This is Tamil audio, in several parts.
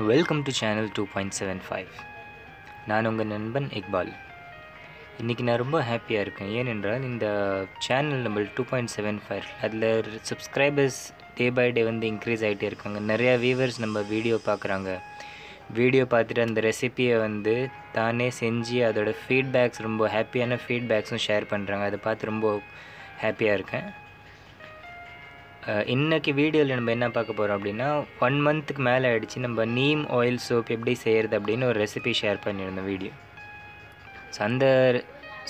Welcome to channel 2.75. நான் உங்கள் நண்பன் இக்பால். இன்றைக்கி நான் ரொம்ப ஹாப்பியாக இருக்கேன். ஏனென்றால் இந்த சேனல் நம்ம 2.75 அதில் சப்ஸ்கிரைபர்ஸ் டே பை டே வந்து இன்க்ரீஸ் ஆகிட்டே இருக்காங்க. நிறையா வியூவர்ஸ் நம்ம வீடியோ பார்க்குறாங்க. வீடியோ பார்த்துட்டு அந்த ரெசிப்பியை வந்து தானே செஞ்சு அதோட ஃபீட்பேக்ஸ், ரொம்ப ஹாப்பியான ஃபீட்பேக்ஸும் ஷேர் பண்ணுறாங்க. அதை பார்த்து ரொம்ப ஹாப்பியாக இருக்கேன். இன்றைக்கி வீடியோவில் நம்ம என்ன பார்க்க போகிறோம் அப்படின்னா, 1 மந்த்துக்கு மேலே ஆகிடுச்சு நம்ம நீம் ஆயில் சோப் எப்படி செய்கிறது அப்படின்னு ஒரு ரெசிபி ஷேர் பண்ணியிருந்தோம் வீடியோ. ஸோ அந்த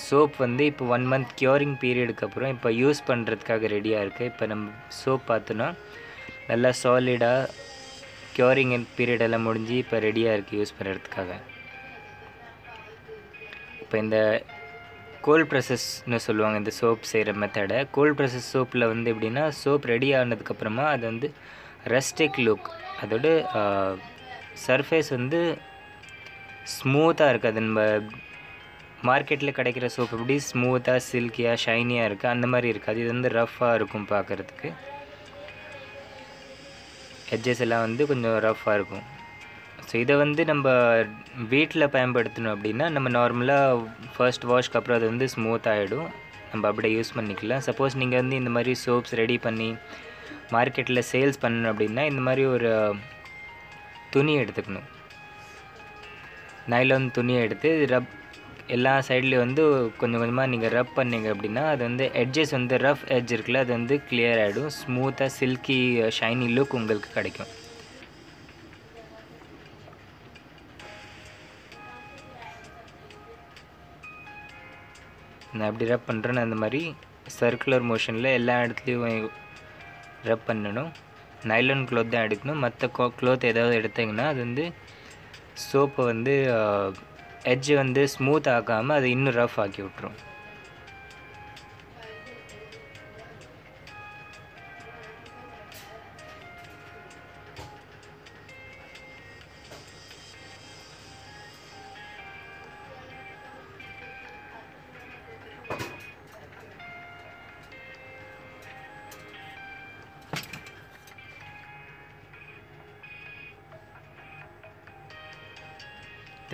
சோப் வந்து இப்போ 1 மந்த் க்யூரிங் பீரியடுக்கு அப்புறம் இப்போ யூஸ் பண்ணுறதுக்காக ரெடியாக இருக்குது. இப்போ நம்ம சோப் பார்த்தோன்னா நல்லா சாலிடாக க்யூரிங் பீரியடெல்லாம் முடிஞ்சு இப்போ ரெடியாக இருக்குது யூஸ் பண்ணுறதுக்காக. இப்போ இந்த கோல்ட் ப்ரெஸஸ்ன்னு சொல்லுவாங்க இந்த சோப் செய்கிற மெத்தடை. கோல்ட் ப்ரெஸஸ் சோப்பில் வந்து எப்படின்னா, சோப் ரெடி ஆனதுக்கப்புறமா அது வந்து ரஸ்டிக் லுக், அதோட சர்ஃபேஸ் வந்து ஸ்மூத்தாக இருக்குது. அது நம்ம மார்க்கெட்டில் கிடைக்கிற சோப் எப்படி ஸ்மூத்தாக சில்கியாக ஷைனியாக இருக்குது அந்த மாதிரி இருக்காது. இது வந்து ரஃப்பாக இருக்கும் பார்க்குறதுக்கு. எட்ஜஸ் எல்லாம் வந்து கொஞ்சம் ரஃப்பாக இருக்கும். ஸோ இதை வந்து நம்ம வீட்டில் பயன்படுத்தணும் அப்படின்னா நம்ம நார்மலாக ஃபர்ஸ்ட் வாஷ்க்கு அப்புறம் அது வந்து ஸ்மூத் ஆகிடும், நம்ம அப்படியே யூஸ் பண்ணிக்கலாம். சப்போஸ் நீங்கள் வந்து இந்த மாதிரி சோப்ஸ் ரெடி பண்ணி மார்க்கெட்டில் சேல்ஸ் பண்ணணும் அப்படின்னா இந்த மாதிரி ஒரு துணி எடுத்துக்கணும். நைலான் துணியை எடுத்து ரப் எல்லா சைட்லேயும் வந்து கொஞ்சம் கொஞ்சமாக நீங்கள் ரப் பண்ணிங்க அப்படின்னா அது வந்து எட்ஜஸ் வந்து ரஃப் எட்ஜ் இருக்குல்ல, அது வந்து கிளியர் ஆகிடும். ஸ்மூத்தாக சில்கி ஷைனி லுக் உங்களுக்கு கிடைக்கும். நான் எப்படி ரப் பண்ணுறேன்னு அந்த மாதிரி சர்க்குலர் மோஷனில் எல்லா இடத்துலையும் ரப் பண்ணணும். நைலான் க்ளோத் தான் எடுக்கணும். மற்ற க்ளோத் ஏதாவது எடுத்திங்கன்னா அது வந்து சோப்பை வந்து எட்ஜை வந்து ஸ்மூத் ஆக்காமல் அது இன்னும் ரஃப் ஆக்கி விட்ரும்.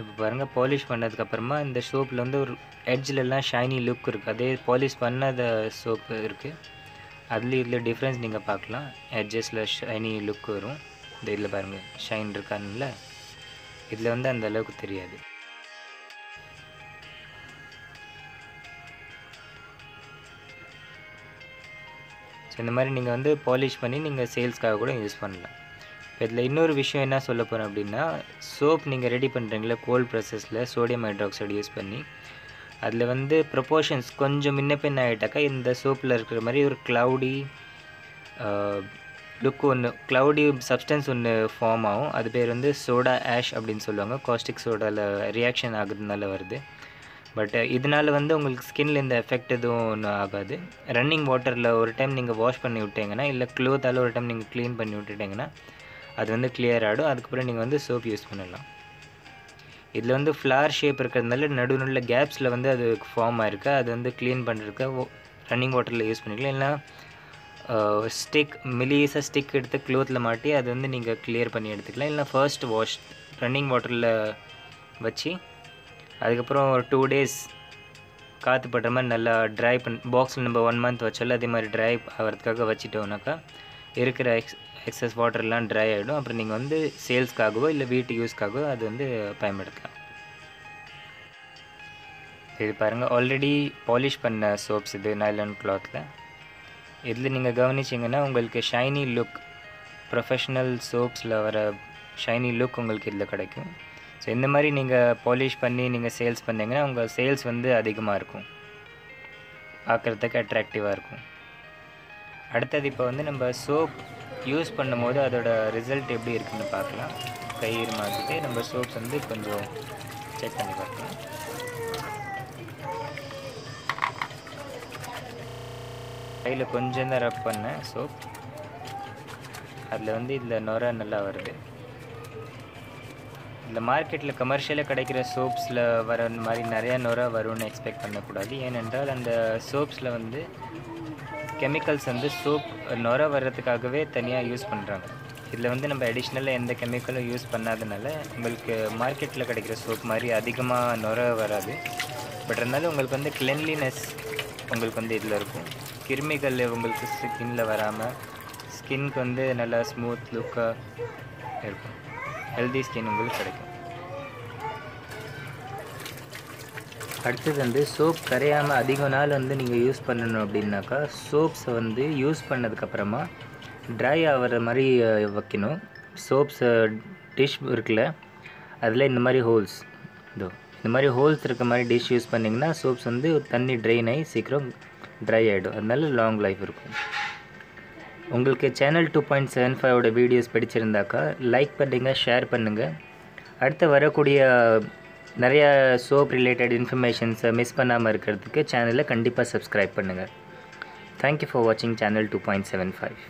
இப்போ பாருங்கள், பாலிஷ் பண்ணதுக்கப்புறமா இந்த சோப்பில் வந்து ஒரு எட்ஜிலெல்லாம் ஷைனி லுக் இருக்குது. அதே பாலிஷ் பண்ணாத சோப்பு இருக்குது, அதுலேயும் இதில் டிஃப்ரென்ஸ் நீங்கள் பார்க்கலாம். எட்ஜஸில் ஷைனி லுக் வரும். இந்த இதில் பாருங்கள் ஷைன் இருக்கானுங்கள, இதில் வந்து அந்த அளவுக்கு தெரியாது. ஸோ இந்த மாதிரி நீங்கள் வந்து பாலிஷ் பண்ணி நீங்கள் சேல்ஸ்க்காக கூட யூஸ் பண்ணலாம். இதில் இன்னொரு விஷயம் என்ன சொல்ல போகிறேன் அப்படின்னா, சோப் நீங்கள் ரெடி பண்ணுறீங்களா கோல்ட் ப்ரெஸஸில் சோடியம் ஹைட்ராக்சைடு யூஸ் பண்ணி, அதில் வந்து ப்ரொப்போர்ஷன்ஸ் கொஞ்சம் முன்ன பின்ன ஆகிட்டாக்கா இந்த சோப்பில் இருக்கிற மாதிரி ஒரு க்ளவுடி லுக் ஒன்று, க்ளவுடி சப்ஸ்டன்ஸ் ஒன்று ஃபார்ம் ஆகும். அது பேர் வந்து சோடா ஆஷ் அப்படின்னு சொல்லுவாங்க. காஸ்டிக் சோடாவில் ரியாக்ஷன் ஆகுறதுனால வருது. பட் இதனால் வந்து உங்களுக்கு ஸ்கின்னில் இந்த எஃபெக்ட் எதுவும் ஒன்றும் ஆகாது. ரன்னிங் வாட்டரில் ஒரு டைம் நீங்கள் வாஷ் பண்ணி விட்டீங்கன்னா, இல்லை க்ளோத்தால் ஒரு டைம் நீங்கள் க்ளீன் பண்ணி விட்டுட்டிங்கன்னா அது வந்து கிளியர் ஆகிடும். அதுக்கப்புறம் நீங்கள் வந்து சோப் யூஸ் பண்ணலாம். இதில் வந்து ஃப்ளார் ஷேப் இருக்கிறதுனால நடுவில் கேப்ஸில் வந்து அது ஃபார்ம் ஆகிருக்கு. அது வந்து க்ளீன் பண்ணுறதுக்கு ரன்னிங் வாட்டரில் யூஸ் பண்ணிக்கலாம். இல்லைனா ஸ்டிக் மெலிசாக ஸ்டிக் எடுத்து க்ளோத்தில் மாட்டி அது வந்து நீங்கள் கிளியர் பண்ணி எடுத்துக்கலாம். இல்லைனா ஃபர்ஸ்ட் வாஷ் ரன்னிங் வாட்டரில் வச்சு அதுக்கப்புறம் ஒரு 2 days காற்று படுற மாதிரி நல்லா ட்ரை பாக்ஸில் நம்ம 1 month வச்சாலும் அதே மாதிரி ட்ரை ஆகிறதுக்காக வச்சுட்டோம்னாக்கா இருக்கிற எக்ஸஸ் வாட்டர்லாம் ட்ரை ஆகிடும். அப்புறம் நீங்கள் வந்து சேல்ஸ்க்காகவோ இல்லை வீட்டு யூஸ்க்காகவோ அது வந்து பயன்படுத்தலாம். இது பாருங்கள், ஆல்ரெடி பாலிஷ் பண்ண சோப்ஸ் இது நைலான் கிளாத்தில். இதில் நீங்கள் கவனிச்சிங்கன்னா உங்களுக்கு ஷைனி லுக், ப்ரொஃபஷ்னல் சோப்ஸில் வர ஷைனி லுக் உங்களுக்கு இதில் கிடைக்கும். ஸோ இந்த மாதிரி நீங்கள் பாலிஷ் பண்ணி நீங்கள் சேல்ஸ் பண்ணிங்கன்னா உங்கள் சேல்ஸ் வந்து அதிகமாக இருக்கும், பார்க்குறதுக்கு அட்ராக்டிவாக இருக்கும். அடுத்தது இப்போ வந்து நம்ம சோப் யூஸ் பண்ணும்போது அதோட ரிசல்ட் எப்படி இருக்குன்னு பார்க்கலாம். கயிறு மாற்றிட்டு நம்ம சோப்ஸ் வந்து கொஞ்சம் செக் பண்ணி பார்க்கலாம். கையில் கொஞ்சம் தான் ரப் பண்ணேன் சோப், அதில் வந்து இதில் நுரை நல்லா வருது. இந்த மார்க்கெட்டில் கமர்ஷியலாக கிடைக்கிற சோப்ஸில் வர மாதிரி நிறையா நுரை வரும்னு எக்ஸ்பெக்ட் பண்ணக்கூடாது. ஏனென்றால் அந்த சோப்ஸில் வந்து கெமிக்கல்ஸ் வந்து சோப் நுரை வர்றதுக்காகவே தனியாக யூஸ் பண்ணுறாங்க. இதில் வந்து நம்ம அடிஷ்னலாக எந்த கெமிக்கலும் யூஸ் பண்ணாதனால உங்களுக்கு மார்க்கெட்டில் கிடைக்கிற சோப் மாதிரி அதிகமாக நுர வராது. பட் இருந்தாலும் உங்களுக்கு வந்து கிளென்லினஸ் உங்களுக்கு வந்து இதில் இருக்கும். கிருமிகள் உங்களுக்கு ஸ்கின்னில் வராமல் ஸ்கின்க்கு வந்து நல்லா ஸ்மூத் லுக்காக இருக்கும். ஹெல்தி ஸ்கின் உங்களுக்கு கிடைக்கும். அடுத்தது வந்து சோப் கரையாமல் அதிக நாள் வந்து நீங்கள் யூஸ் பண்ணணும் அப்படின்னாக்கா சோப்ஸை வந்து யூஸ் பண்ணதுக்கப்புறமா ட்ரை ஆகிற மாதிரி வைக்கணும். சோப்ஸ் டிஷ் இருக்குல்ல, அதில் இந்த மாதிரி ஹோல்ஸ், இந்த மாதிரி ஹோல்ஸ் இருக்க மாதிரி டிஷ் யூஸ் பண்ணிங்கன்னா சோப்ஸ் வந்து தண்ணி ட்ரெயின் ஆகி சீக்கிரம் ட்ரை ஆகிடும். அதனால லாங் லைஃப் இருக்கும். உங்களுக்கு சேனல் 2.75 வீடியோஸ் பிடிச்சிருந்தாக்கா லைக் பண்ணுங்கள், ஷேர் பண்ணுங்கள். அடுத்து வரக்கூடிய நிறைய சோப் ரிலேட்டட் இன்ஃபர்மேஷன்ஸை மிஸ் பண்ணாமல் இருக்கிறதுக்கு சேனலை கண்டிப்பாக சப்ஸ்கிரைப் பண்ணுங்கள். தேங்க்யூ ஃபார் வாட்சிங் சேனல் 2.75.